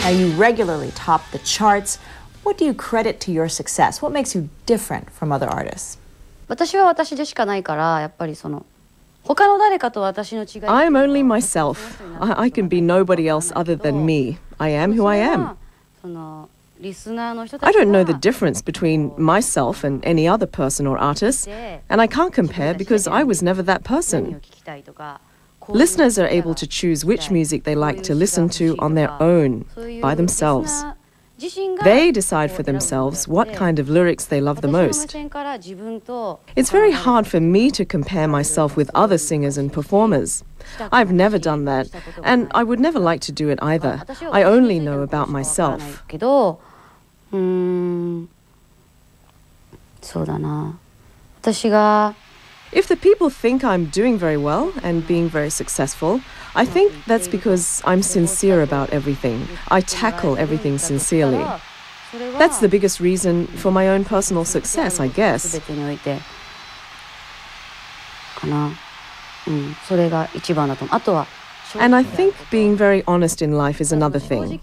Now, you regularly top the charts. What do you credit to your success? What makes you different from other artists? 私は私でしかないから、やっぱりその他の誰かと私の違い。I'm only myself. I can be nobody else other than me. I am who I am. そのリスナーの人たち I don't know the difference between myself and any other person or artist, and I can't compare because I was never that person. Listeners are able to choose which music they like to listen to on their own, by themselves. They decide for themselves what kind of lyrics they love the most. It's very hard for me to compare myself with other singers and performers. I've never done that, and I would never like to do it either. I only know about myself. そうだな。私が If the people think I'm doing very well and being very successful, I think that's because I'm sincere about everything. I tackle everything sincerely. That's the biggest reason for my own personal success, I guess. かな。それが一番だと思う。あとは And I think being very honest in life is another thing.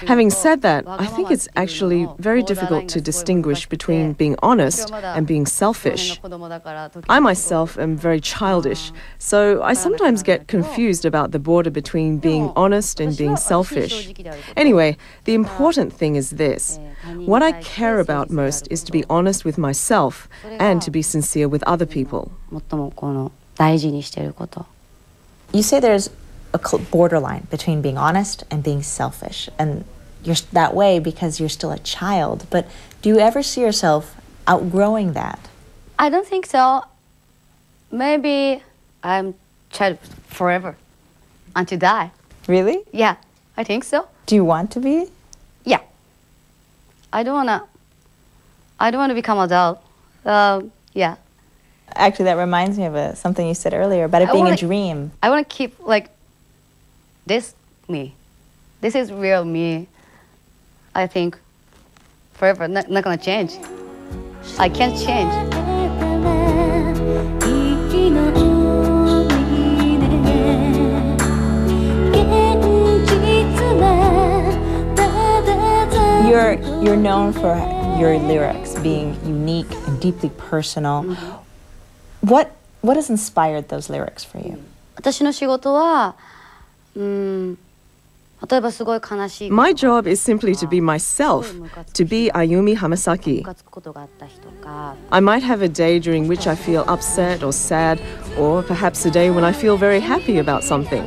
Having said that, I think it's actually very difficult to distinguish between being honest and being selfish. I myself am very childish, so I sometimes get confused about the border between being honest and being selfish. Anyway, the important thing is this. What I care about most is to be honest with myself and to be sincere with other people. 最もこの大事にしていること。 You say there's a borderline between being honest and being selfish, and you're that way because you're still a child. But do you ever see yourself outgrowing that? I don't think so. Maybe I'm child forever until die. Really? Yeah, I think so. Do you want to be? Yeah. I don't wanna become adult. Yeah. Actually, that reminds me of something you said earlier about it being a dream. I want to keep like this me. This is real me. I think forever. Not gonna change. I can't change. You're known for your lyrics being unique and deeply personal. What has inspired those lyrics for you? 私の仕事は、例えばすごい悲しい。 My job is simply to be myself, to be Ayumi Hamasaki. ムカつくことがあった日とか。 I might have a day during which I feel upset or sad, or perhaps a day when I feel very happy about something.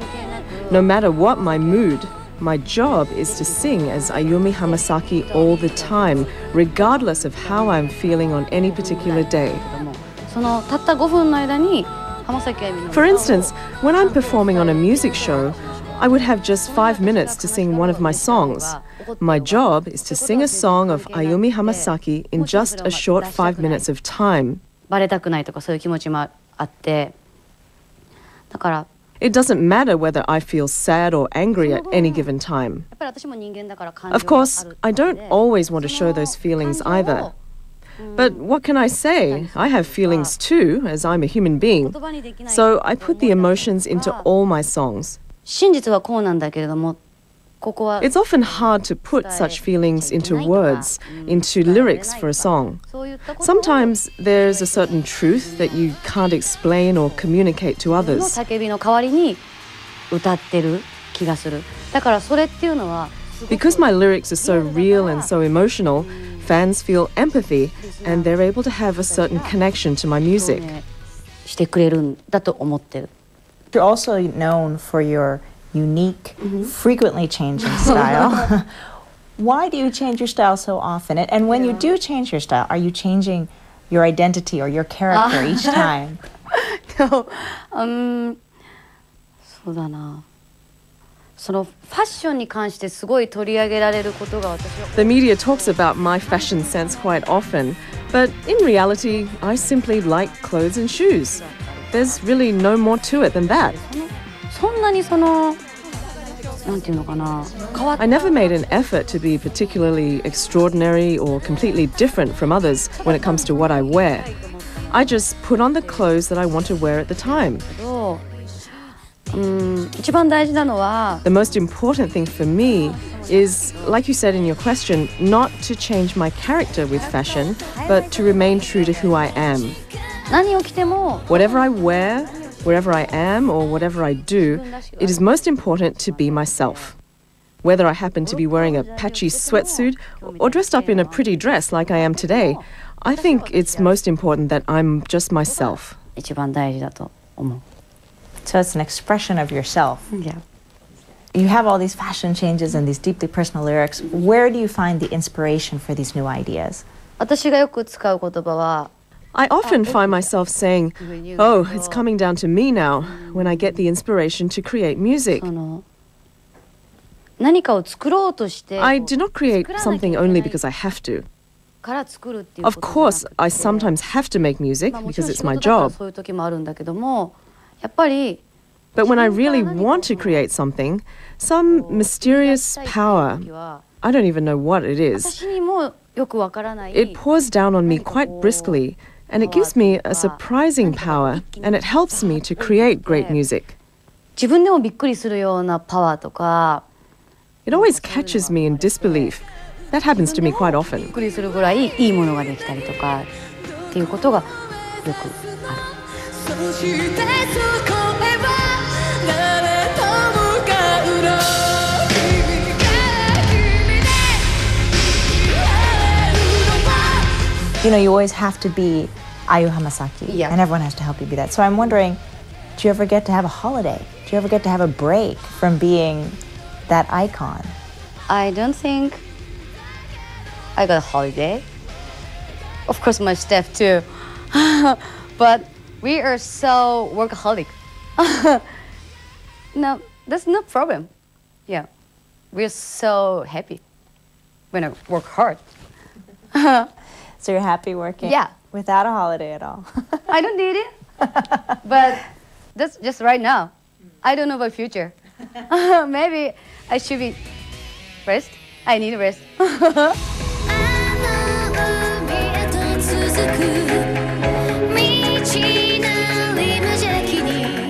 No matter what my mood, my job is to sing as Ayumi Hamasaki all the time, regardless of how I'm feeling on any particular day. そのたった5分の間に浜崎あゆみの For instance, when I'm performing on a music show, I would have just 5 minutes to sing one of my songs. My job is to sing a song of Ayumi Hamasaki in just a short 5 minutes of time. バレたくないとかそういう気持ちもあって、だから It doesn't matter whether I feel sad or angry at any given time. やっぱり私も人間だから感情 Of がある course, I don't always want to show those feelings either. But what can I say? I have feelings too, as I'm a human being. So I put the emotions into all my songs. 真実はこうなんだけれども、ここは It's often hard to put such feelings into words, into lyrics for a song. そういったことを Sometimes there's a certain truth that you can't explain or communicate to の others. 叫びの代わりに歌ってる気がする。だからそれっていうのは Because my lyrics are so real and so emotional, fans feel empathy and they're able to have a certain connection to my music. してくれるんだと思ってる。 You're also known for your unique, frequently changing style. Why do you change your style so often? And when you do change your style, are you changing your identity or your character each time? そうだな。そのファッションに関してすごい取り上げられることが私は The media talks about my fashion sense quite often, but in reality, I simply like clothes and shoes. There's really no more to it than that. そんなにそのなんていうのかな変わっ I never made an effort to be particularly extraordinary or completely different from others when it comes to what I wear. I just put on the clothes that I want to wear at the time. 一番大事なのは The most important thing for me is, like you said in your question, not to change my character with fashion, but to remain true to who I am. Whatever I wear, wherever I am, or whatever I do, it is most important to be myself. Whether I happen to be wearing a patchy sweatsuit or dressed up in a pretty dress like I am today, I think it's most important that I'm just myself. So it's an expression of yourself. Yeah. You have all these fashion changes and these deeply personal lyrics. Where do you find the inspiration for these new ideas? I often find myself saying, "Oh, it's coming down to me now," when I get the inspiration to create music. I do not create something only because I have to. Of course, I sometimes have to make music because it's my job. But when I really want to create something, some mysterious power, I don't even know what it is, it pours down on me quite briskly, and it gives me a surprising power, and it helps me to create great music. It always catches me in disbelief. That happens to me quite often. You know, you always have to be Ayu Hamasaki, and everyone has to help you be that. So I'm wondering, do you ever get to have a holiday? Do you ever get to have a break from being that icon? I don't think I got a holiday. Of course, my staff too. But we are so workaholic. No, that's no problem. Yeah, we're so happy when I work hard. So you're happy working? Yeah. Without a holiday at all? I don't need it. But that's just right now. I don't know about future. Maybe I should be rest. I need rest.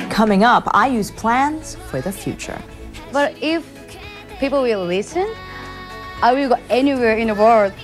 Coming up, I use plans for the future. But if people will listen, I will go anywhere in the world.